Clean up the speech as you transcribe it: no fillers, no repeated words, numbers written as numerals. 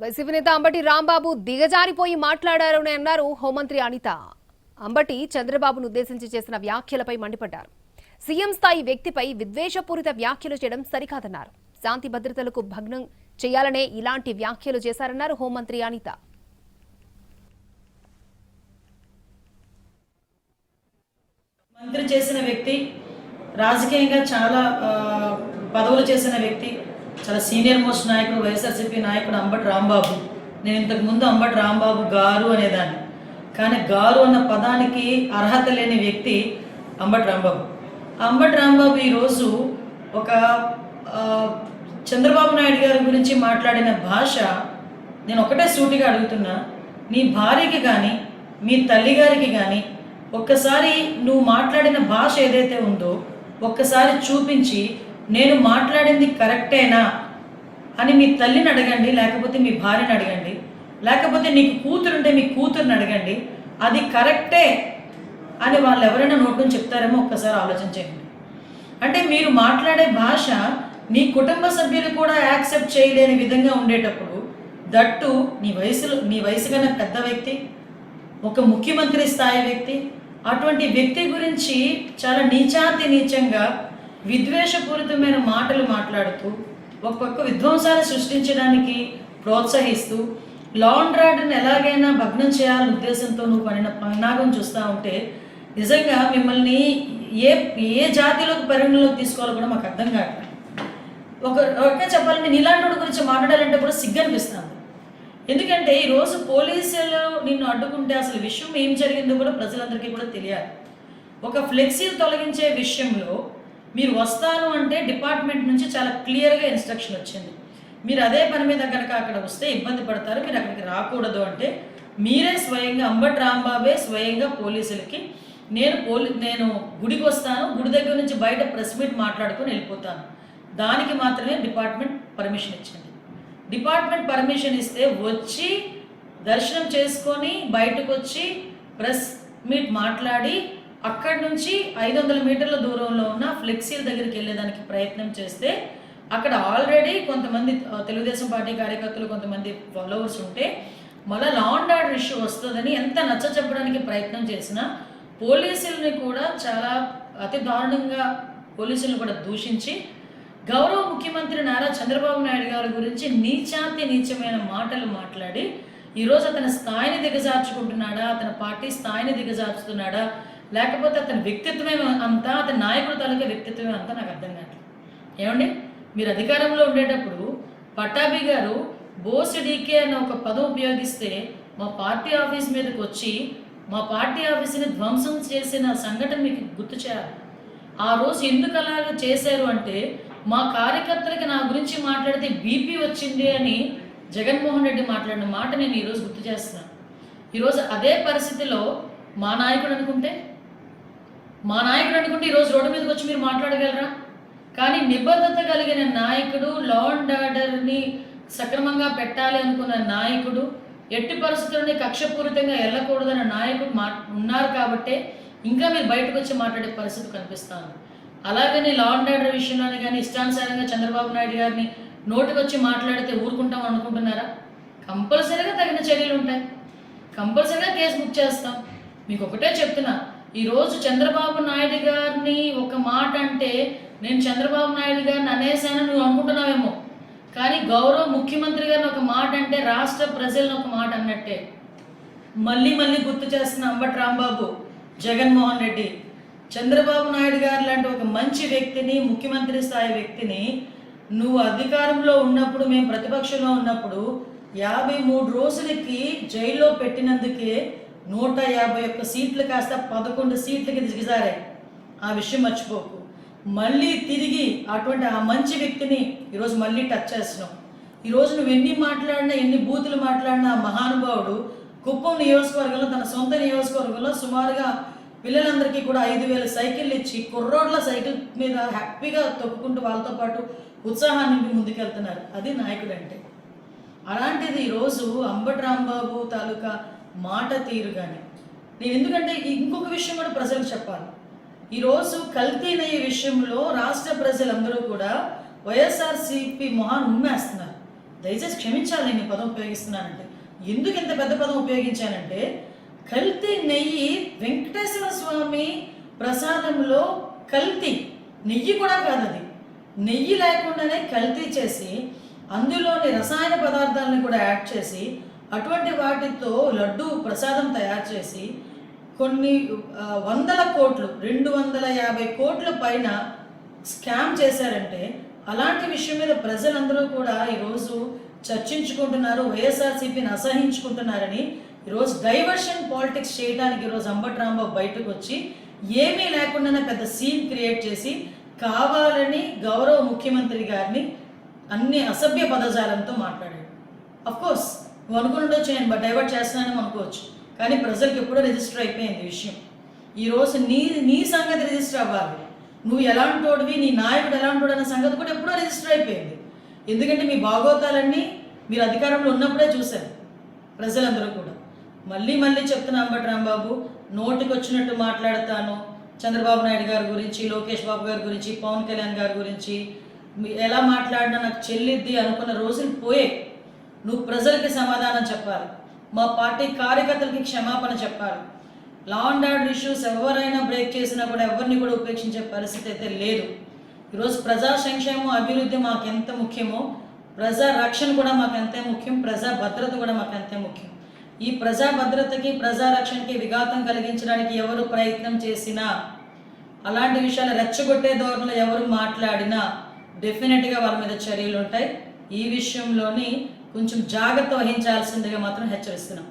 YCP నేత అంబటి రాంబాబు దిగజారిపోయి మాట్లాడారని అన్నారు హోంమంత్రి అనిత. అంబటి చంద్రబాబును ఉద్దేశించి చేసిన వ్యాఖ్యలపై మండిపడ్డారు. సీఎం స్థాయి వ్యక్తిపై విద్వేషపూరిత వ్యాఖ్యలు చేయడం సరికాదన్నారు. శాంతి భద్రతలకు భగ్నం చేయాలనే ఇలాంటి వ్యాఖ్యలు చేశారన్నారు హోంమంత్రి అనిత. మంత్రి చేసిన వ్యక్తి, రాజకీయంగా చాలా పదవులు చేసిన వ్యక్తి, చాలా సీనియర్ మోస్ట్ నాయకుడు, వైఎస్ఆర్సీపీ నాయకుడు అంబటి రాంబాబు. నేను ఇంతకుముందు అంబటి రాంబాబు గారు అనేదాన్ని, కానీ గారు అన్న పదానికి అర్హత లేని వ్యక్తి అంబటి రాంబాబు. అంబటి రాంబాబు ఈరోజు ఒక చంద్రబాబు నాయుడు గారి గురించి మాట్లాడిన భాష, నేను ఒకటే సూటిగా అడుగుతున్నా, నీ భార్యకి కానీ మీ తల్లిగారికి కానీ ఒక్కసారి నువ్వు మాట్లాడిన భాష ఏదైతే ఉందో ఒక్కసారి చూపించి నేను మాట్లాడింది కరెక్టేనా అని మీ తల్లిని అడగండి, లేకపోతే మీ భార్యని అడగండి, లేకపోతే నీకు కూతురుంటే మీ కూతురుని అడగండి, అది కరెక్టే అని వాళ్ళు ఎవరైనా నోటుని చెప్తారేమో ఒక్కసారి ఆలోచించండి. అంటే మీరు మాట్లాడే భాష నీ కుటుంబ సభ్యులు కూడా యాక్సెప్ట్ చేయలేని విధంగా ఉండేటప్పుడు, దట్టు నీ వయసు కన్నా పెద్ద వ్యక్తి, ఒక ముఖ్యమంత్రి స్థాయి వ్యక్తి, అటువంటి వ్యక్తి గురించి చాలా నీచంగా విద్వేషపూరితమైన మాటలు మాట్లాడుతూ ఒక పక్క విధ్వంసాన్ని సృష్టించడానికి ప్రోత్సహిస్తూ లా అండ్ ఆర్డర్ని ఎలాగైనా భగ్నం చేయాలనే ఉద్దేశంతో నువ్వు పన్నాగం చూస్తూ ఉంటే నిజంగా మిమ్మల్ని ఏ జాతిలోకి పరిగణలోకి తీసుకోవాలో కూడా మాకు అర్థం కావట్లేదు. ఒకటే చెప్పాలంటే నీలాంటి గురించి మాట్లాడాలంటే కూడా సిగ్గు అనిపిస్తుంది. ఎందుకంటే ఈరోజు పోలీసులు నిన్ను అడ్డుకుంటే అసలు విషయం ఏం జరిగిందో కూడా ప్రజలందరికీ కూడా తెలియాలి. ఒక ఫ్లెక్సీలు తొలగించే విషయంలో మీరు వస్తాను అంటే డిపార్ట్మెంట్ నుంచి చాలా క్లియర్గా ఇన్స్ట్రక్షన్ వచ్చింది. మీరు అదే పని మీద కనుక అక్కడ వస్తే ఇబ్బంది పడతారు, మీరు అక్కడికి రాకూడదు అంటే మీరే స్వయంగా అంబటి రాంబాబే స్వయంగా పోలీసులకి నేను గుడికి వస్తాను, గుడి దగ్గర నుంచి బయట ప్రెస్ మీట్ మాట్లాడుకొని వెళ్ళిపోతాను, దానికి మాత్రమే డిపార్ట్మెంట్ పర్మిషన్ ఇచ్చింది. డిపార్ట్మెంట్ పర్మిషన్ ఇస్తే వచ్చి దర్శనం చేసుకొని బయటకు వచ్చి ప్రెస్ మీట్ మాట్లాడి అక్కడి నుంచి 500 మీటర్ల దూరంలో ఉన్న ఫ్లెక్సీల దగ్గరికి వెళ్ళేదానికి ప్రయత్నం చేస్తే అక్కడ ఆల్రెడీ కొంతమంది తెలుగుదేశం పార్టీ కార్యకర్తలు, కొంతమంది ఫాలోవర్స్ ఉంటే మళ్ళీ లా అండ్ ఆర్డర్ ఇష్యూ వస్తుందని ఎంత నచ్చ చెప్పడానికి ప్రయత్నం చేసినా పోలీసుల్ని కూడా చాలా అతి దారుణంగా పోలీసులను కూడా దూషించి గౌరవ ముఖ్యమంత్రి నారా చంద్రబాబు నాయుడు గారి గురించి నీచమైన మాటలు మాట్లాడి ఈరోజు అతని స్థాయిని దిగజార్చుకుంటున్నాడా, అతని పార్టీ స్థాయిని దిగజార్చుతున్నాడా, లేకపోతే అతని వ్యక్తిత్వమే అంతా, అతని నాయకుడు తాలూకా వ్యక్తిత్వమే అంతా నాకు అర్థం కాదు. ఏమండి, మీరు అధికారంలో ఉండేటప్పుడు పట్టాభి గారు బోసిడీకే అన్న ఒక పదం ఉపయోగిస్తే మా పార్టీ ఆఫీస్ మీదకి వచ్చి మా పార్టీ ఆఫీస్ని ధ్వంసం చేసిన సంఘటన మీకు గుర్తు చేయాలి. ఆ రోజు ఎందుకు అలాగ చేశారు అంటే మా కార్యకర్తలకి నా గురించి మాట్లాడితే బీపీ వచ్చింది అని జగన్మోహన్ రెడ్డి మాట్లాడిన మాట నేను ఈరోజు గుర్తు చేస్తున్నాను. ఈరోజు అదే పరిస్థితిలో మా నాయకుడు అనుకుంటే ఈరోజు రోడ్డు మీదకి వచ్చి మీరు మాట్లాడగలరా? కానీ నిబద్ధత కలిగిన నాయకుడు, లా అండ్ ఆర్డర్ని సక్రమంగా పెట్టాలి అనుకున్న నాయకుడు, ఎట్టి పరిస్థితుల్ని కక్షపూరితంగా వెళ్ళకూడదన్న నాయకుడు ఉన్నారు కాబట్టే ఇంకా మీరు బయటకు వచ్చి మాట్లాడే పరిస్థితి కనిపిస్తాను. అలాగని లా అండ్ ఆర్డర్ విషయంలోనే కానీ ఇష్టానుసారంగా చంద్రబాబు నాయుడు గారిని నోటికి వచ్చి మాట్లాడితే ఊరుకుంటాం అనుకుంటున్నారా? కంపల్సరీగా తగిన చర్యలు ఉంటాయి, కంపల్సరీగా కేసు బుక్ చేస్తాం. మీకు ఒకటే చెప్తున్నా, ఈరోజు చంద్రబాబు నాయుడు గారిని ఒక మాట అంటే నేను చంద్రబాబు నాయుడు గారిని అనేసాను నువ్వు అనుకుంటున్నావేమో, కానీ గౌరవ ముఖ్యమంత్రి గారిని ఒక మాట అంటే రాష్ట్ర ప్రజలను ఒక మాట అన్నట్టే. మళ్ళీ గుర్తు చేస్తున్న అంబటి రాంబాబు, జగన్మోహన్ రెడ్డి, చంద్రబాబు నాయుడు గారు లాంటి ఒక మంచి వ్యక్తిని, ముఖ్యమంత్రి స్థాయి వ్యక్తిని నువ్వు అధికారంలో ఉన్నప్పుడు, మేము ప్రతిపక్షంలో ఉన్నప్పుడు 53 రోజులకి జైల్లో పెట్టినందుకే 151 సీట్లు కాస్త 11 సీట్లకి దిగజారాయి. ఆ విషయం మర్చిపోకు. మళ్ళీ తిరిగి అటువంటి ఆ మంచి వ్యక్తిని ఈరోజు మళ్ళీ టచ్ చేస్తున్నావు. ఈరోజు నువ్వు ఎన్ని మాట్లాడినా, ఎన్ని బూతులు మాట్లాడినా మహానుభావుడు కుప్పం నియోజకవర్గంలో, తన సొంత నియోజకవర్గంలో సుమారుగా పిల్లలందరికీ కూడా 5,000 సైకిళ్ళు ఇచ్చి కుర్రోడ్ల సైకిల్ మీద హ్యాపీగా తొక్కుకుంటూ వాళ్ళతో పాటు ఉత్సాహాన్ని ముందుకెళ్తున్నారు. అది నాయకుడు అంటే. అలాంటిది ఈరోజు అంబటి రాంబాబు తాలూకా మాట తీరు కానీ నేను ఎందుకంటే ఇంకొక విషయం కూడా ప్రజలకు చెప్పాలి. ఈరోజు కల్తీ నెయ్యి విషయంలో రాష్ట్ర ప్రజలందరూ కూడా వైఎస్ఆర్సీపీ మొహాన్ని ఉమ్మేస్తున్నారు. దయచేసి క్షమించాలి నేను ఈ పదం ఉపయోగిస్తున్నానంటే. ఎందుకు ఇంత పెద్ద పదం ఉపయోగించానంటే, కల్తీ నెయ్యి వెంకటేశ్వర స్వామి ప్రసాదంలో కల్తీ నెయ్యి కూడా కాదు, అది నెయ్యి లేకుండానే కల్తీ చేసి అందులోని రసాయన పదార్థాలను కూడా యాడ్ చేసి అటువంటి వాటితో లడ్డు ప్రసాదం తయారు చేసి కొన్ని వందల కోట్లు 250 కోట్ల పైన స్కామ్ చేశారంటే, అలాంటి విషయం మీద ప్రజలందరూ కూడా ఈరోజు చర్చించుకుంటున్నారు, వైఎస్ఆర్సీపీని అసహించుకుంటున్నారని. ఈరోజు డైవర్షన్ పాలిటిక్స్ చేయడానికి ఈరోజు అంబటి రాంబాబు బయటకు వచ్చి ఏమీ లేకుండానే పెద్ద సీన్ క్రియేట్ చేసి కావాలని గౌరవ ముఖ్యమంత్రి గారిని అన్ని అసభ్య పదజాలంతో మాట్లాడాడు. అఫ్కోర్స్ నువ్వు అనుకుంటుండొచ్చు నేను డైవర్ట్ చేస్తున్నానని అనుకోవచ్చు, కానీ ప్రజలకు ఎప్పుడో రిజిస్టర్ అయిపోయింది విషయం. ఈరోజు నీ సంగతి రిజిస్టర్ అవ్వాలి, నువ్వు ఎలాంటోడివి, నీ నాయకుడు ఎలాంటోడు అన్న సంగతి కూడా ఎప్పుడో రిజిస్టర్ అయిపోయింది. ఎందుకంటే మీ భాగోతాలన్నీ మీరు అధికారంలో ఉన్నప్పుడే చూశారు ప్రజలందరూ కూడా. మళ్ళీ చెప్తున్నా అంబటి రాంబాబు, నోటికి వచ్చినట్టు మాట్లాడతాను. చంద్రబాబు నాయుడు గారి గురించి, లోకేష్ బాబు గారి గురించి, పవన్ కళ్యాణ్ గారి గురించి ఎలా మాట్లాడినా నాకు చెల్లిద్ది అనుకున్న రోజులు పోయే. నువ్వు ప్రజలకి సమాధానం చెప్పాలి, మా పార్టీ కార్యకర్తలకి క్షమాపణ చెప్పాలి. లా అండ్ ఆర్డర్ ఇష్యూస్ ఎవరైనా బ్రేక్ చేసినా కూడా ఎవరిని కూడా ఉపేక్షించే పరిస్థితి అయితే లేదు. ఈరోజు ప్రజా సంక్షేమం, అభివృద్ధి మాకు ఎంత ముఖ్యమో ప్రజా రక్షణ కూడా మాకు అంతే ముఖ్యం, ప్రజా భద్రత కూడా మాకు అంతే ముఖ్యం. ఈ ప్రజా భద్రతకి, ప్రజా రక్షణకి విఘాతం కలిగించడానికి ఎవరు ప్రయత్నం చేసినా, అలాంటి విషయాలు రెచ్చగొట్టే ధోరణిలో ఎవరు మాట్లాడినా డెఫినెట్గా వాళ్ళ మీద చర్యలు ఉంటాయి. ఈ విషయంలోని కొంచెం జాగ్రత్త వహించాల్సిందిగా మాత్రం హెచ్చరిస్తున్నాం.